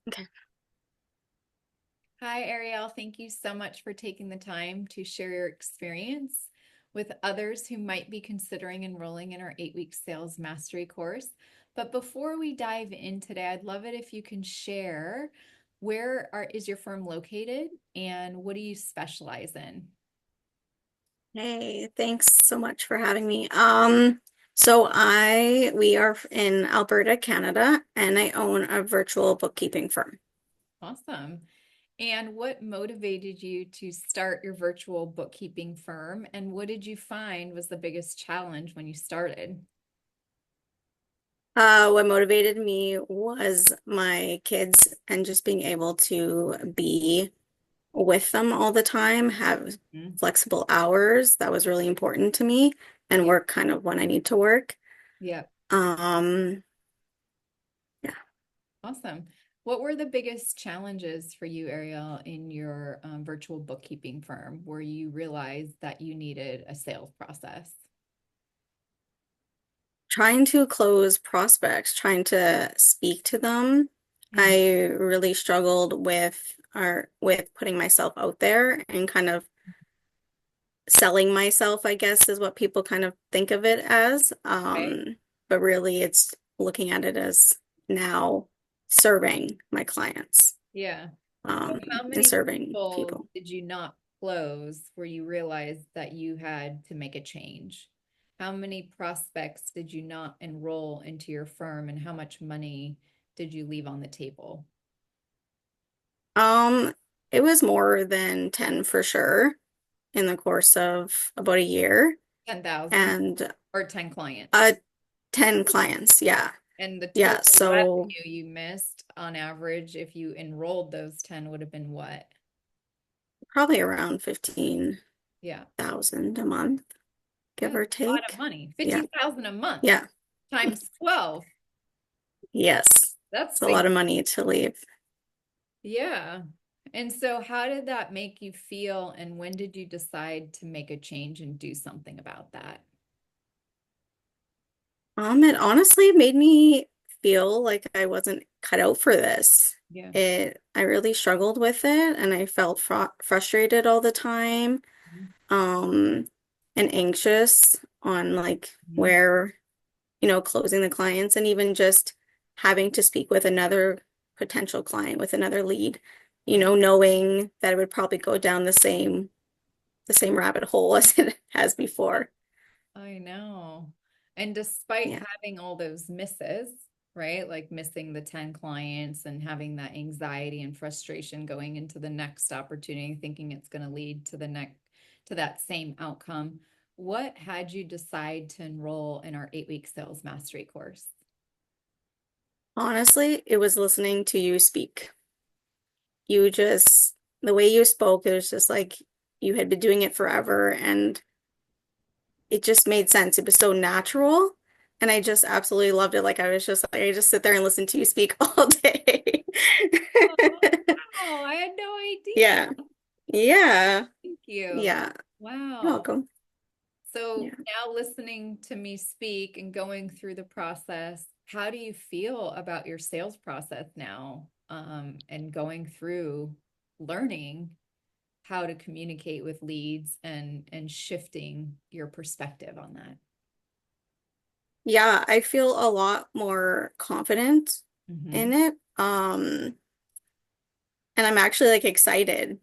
Okay. Hi, Arielle. Thank you so much for taking the time to share your experience with others who might be considering enrolling in our 8-week sales mastery course. But before we dive in today, I'd love it if you can share is your firm located and what do you specialize in? Hey, thanks so much for having me. We are in Alberta, Canada, and I own a virtual bookkeeping firm. Awesome. And what motivated you to start your virtual bookkeeping firm? And what did you find was the biggest challenge when you started? What motivated me was my kids and just being able to be with them all the time, have Mhm. flexible hours. That was really important to me, and Yeah. work kind of when I need to work. Yeah. Um, yeah. Awesome. What were the biggest challenges for you, Ariel, in your virtual bookkeeping firm where you realized that you needed a sales process? Trying to close prospects, trying to speak to them. Mhm. I really struggled with putting myself out there and kind of selling myself, I guess, is what people kind of think of it as. Okay. But really it's looking at it as now serving my clients, Yeah. So um, how and many serving people people. did you not close where you realized that you had to make a change? How many prospects did you not enroll into your firm, and how much money did you leave on the table? Um, it was more than 10 for sure in the course of about a year. 10,000 And or 10 clients? uh 10 clients, yeah. And the Yeah, total so revenue you missed on average, if you enrolled those 10, would have been what? probably around 15,000 Yeah, a month, give that's or a lot of take. money. Yeah. 15,000 a month Yeah. times 12. Yes. That's It's a lot sig of money to leave. Yeah. And so how did that make you feel, and when did you decide to make a change and do something about that? It honestly made me feel like I wasn't cut out for this. Yeah. I really struggled with it and I felt frustrated all the time, Mhm. um, and anxious on like Mhm. where, closing the clients and even just having to speak with another potential client with another lead, Right. knowing that it would probably go down the same rabbit hole as it has before. I know. And despite Yeah. having all those misses, right? Like missing the 10 clients and having that anxiety and frustration going into the next opportunity, thinking it's going to lead to to that same outcome. What had you decide to enroll in our 8-week sales mastery course? Honestly, it was listening to you speak. The way you spoke, it was just like you had been doing it forever and it just made sense. It was so natural. And I just absolutely loved it. Like I was just like, I just sit there and listen to you speak all day. Oh, wow. I had no idea. Yeah. Yeah. Thank you. Yeah. You're Wow. welcome. So Yeah. now listening to me speak and going through the process, how do you feel about your sales process now? And going through learning how to communicate with leads and shifting your perspective on that. Yeah, I feel a lot more confident Hmm. in it. And I'm actually like excited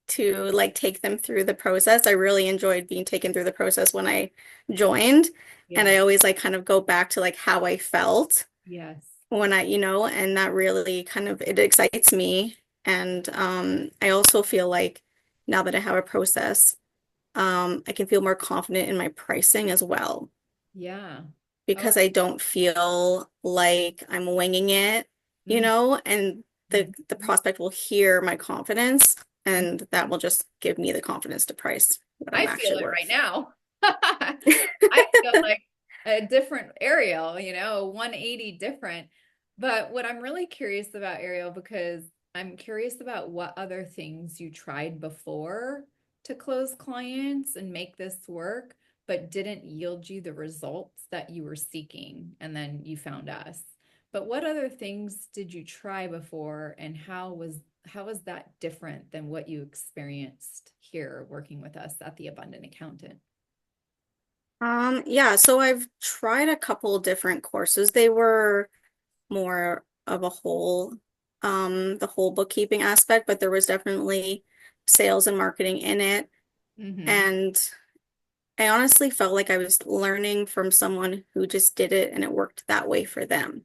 to like take them through the process. I really enjoyed being taken through the process when I joined. And Yeah. I always like kind of go back to like how I felt Yes. when and that really kind of it excites me. And I also feel like now that I have a process, I can feel more confident in my pricing as well Yeah. Oh, because I don't feel like I'm winging it, mm, and the mhm, prospect will hear my confidence and that mhm. will just give me the confidence to price what I'm I feel actually it right worth. now. I feel like a different Ariel, 180 different. But what I'm really curious about, Ariel, because I'm curious about what other things you tried before to close clients and make this work, but didn't yield you the results that you were seeking. And then you found us. But what other things did you try before, and how was that different than what you experienced here working with us at the Abundant Accountant? Yeah, so I've tried a couple different courses. They were more of a whole, the whole bookkeeping aspect, but there was definitely sales and marketing in it. Mm-hmm. And I honestly felt like I was learning from someone who just did it and it worked that way for them.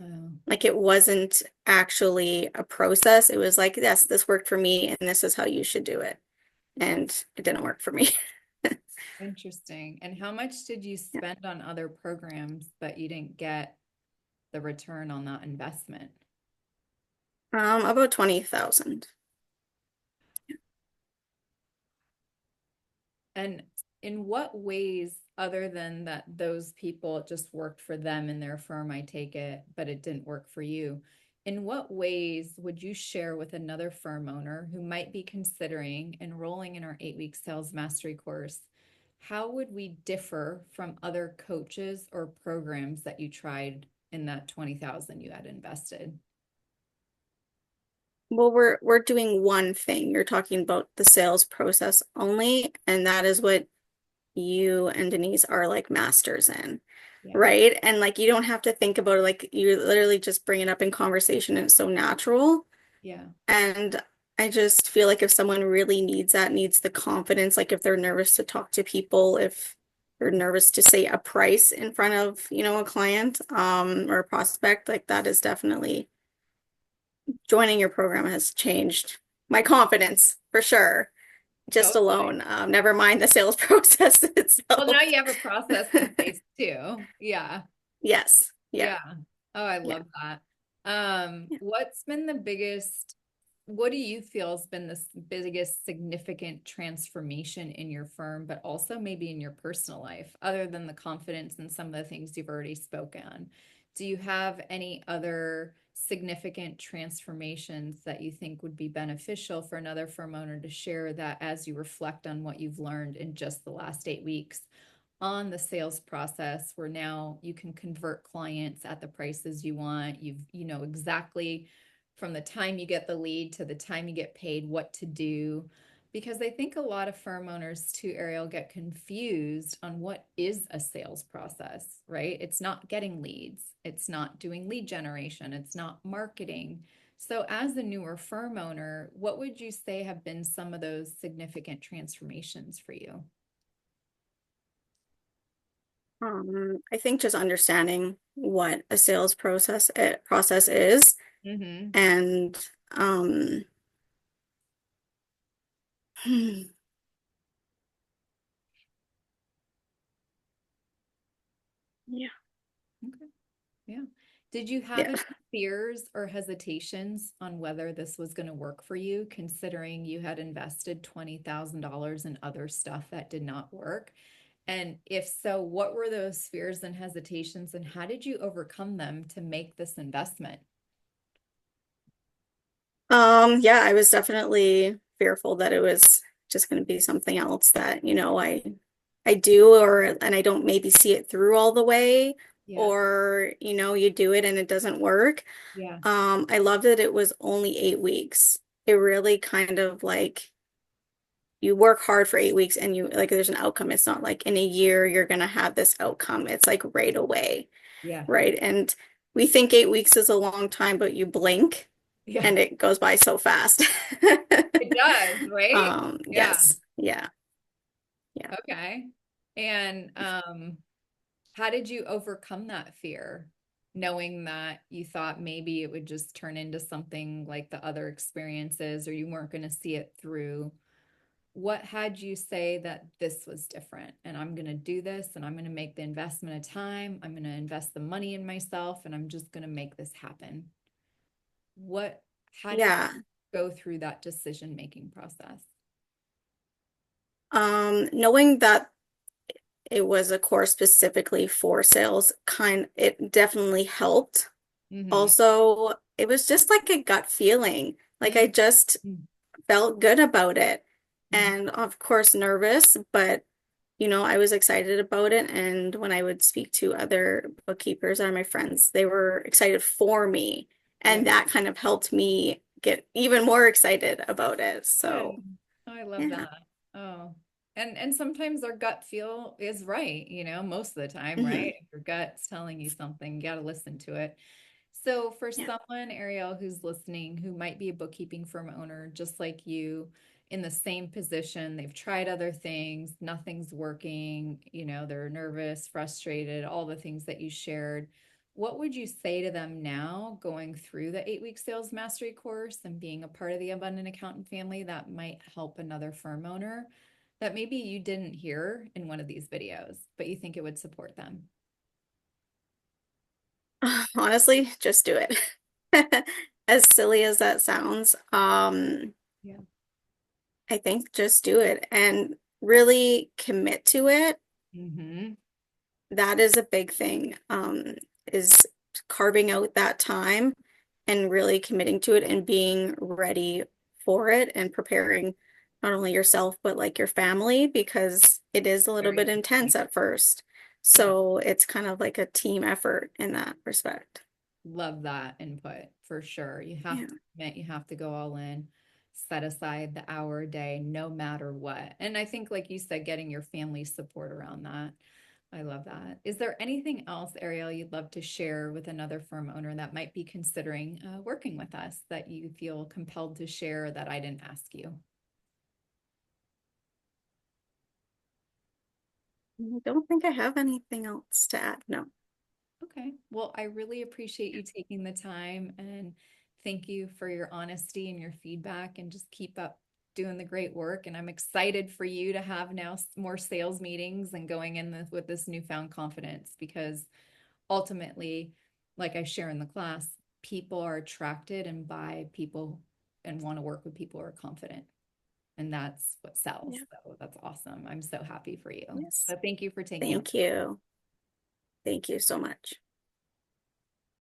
Oh, Like it wasn't actually a process. It was like, yes, this worked for me and this is how you should do it. And it didn't work for me. interesting. And how much did you Yeah. spend on other programs, but you didn't get the return on that investment? About 20,000. And in what ways, other than that, those people, it just worked for them in their firm, I take it, but it didn't work for you? In what ways would you share with another firm owner who might be considering enrolling in our 8 week sales mastery course? How would we differ from other coaches or programs that you tried in that 20,000 you had invested? Well, we're doing one thing. You're talking about the sales process only, and that is what you and Denise are like masters in, Yeah. right? And like you don't have to think about it, like you literally just bring it up in conversation and it's so natural. Yeah. And I just feel like if someone really needs that, needs the confidence, like if they're nervous to talk to people, if they're nervous to say a price in front of, a client, or a prospect, like that is definitely joining your program has changed my confidence for sure. Just Totally. alone. Never mind the sales process Well, now itself. you have a process in place too. Yeah. Yes. Yeah. Yeah. Oh, I Yeah. love that. Yeah. What's been the biggest, what do you feel has been the biggest significant transformation in your firm, but also maybe in your personal life, other than the confidence and some of the things you've already spoken? Do you have any other significant transformations that you think would be beneficial for another firm owner to share that as you reflect on what you've learned in just the last 8 weeks? On the sales process where now you can convert clients at the prices you want. You know exactly from the time you get the lead to the time you get paid what to do. Because I think a lot of firm owners too, Ariel, get confused on what is a sales process, right? It's not getting leads. It's not doing lead generation. It's not marketing. So as a newer firm owner, what would you say have been some of those significant transformations for you? I think just understanding what a sales process is Mm-hmm. and um yeah. Okay. Yeah. Did you have Yeah. any fears or hesitations on whether this was going to work for you, considering you had invested $20,000 in other stuff that did not work? And if so, what were those fears and hesitations, and how did you overcome them to make this investment? Yeah, I was definitely fearful that it was just going to be something else that, I do or and I don't maybe see it through all the way Yeah. or, you do it and it doesn't work. Yeah. I love that it was only 8 weeks. It really kind of like you work hard for 8 weeks and you like there's an outcome. It's not like in a year you're gonna have this outcome. It's like right away, Yeah. right? And we think 8 weeks is a long time, but you blink Yeah. and it goes by so fast. It does, right? Yeah. Yes. Yeah. Yeah. Okay. And how did you overcome that fear, knowing that you thought maybe it would just turn into something like the other experiences or you weren't going to see it through? What had you say that this was different and I'm going to do this and I'm going to make the investment of time, I'm going to invest the money in myself and I'm just going to make this happen? What, how did Yeah. you go through that decision making process? Knowing that it was a course specifically for sales, it definitely helped. Mm-hmm. Also, it was just like a gut feeling. Like I just felt good about it. Mm-hmm. And of course, nervous, but I was excited about it. And when I would speak to other bookkeepers or my friends, they were excited for me. Yeah. And that kind of helped me get even more excited about it. Good. So, Oh, I love yeah. that. Oh. And sometimes our gut feel is right, most of the time, Hmm. right? If your gut's telling you something, you got to listen to it. So for Yeah. someone, Arielle, who's listening, who might be a bookkeeping firm owner, just like you, in the same position, they've tried other things, nothing's working, they're nervous, frustrated, all the things that you shared. What would you say to them now going through the 8-week sales mastery course and being a part of the Abundant Accountant family that might help another firm owner that maybe you didn't hear in one of these videos, but you think it would support them? Honestly, just do it. As silly as that sounds, Yeah. I think just do it and really commit to it. Mm-hmm. That is a big thing, is carving out that time and really committing to it and being ready for it and preparing not only yourself, but like your family, because it is a little Very bit important. intense at first. Yeah. So it's kind of like a team effort in that respect. Love that input for sure. You have Yeah. to commit, you have to go all in, set aside the hour a day, no matter what. And I think, like you said, getting your family support around that. I love that. Is there anything else, Arielle, you'd love to share with another firm owner that might be considering working with us that you feel compelled to share that I didn't ask you? I don't think I have anything else to add. No. Okay. Well, I really appreciate you taking the time and thank you for your honesty and your feedback and just keep up doing the great work. And I'm excited for you to have now more sales meetings and going in with this newfound confidence because ultimately, like I share in the class, people are attracted and buy people and want to work with people who are confident. And that's what sells. Yeah. So that's awesome. I'm so happy for you. Yes. So thank you for taking the Thank you. Thank you so much.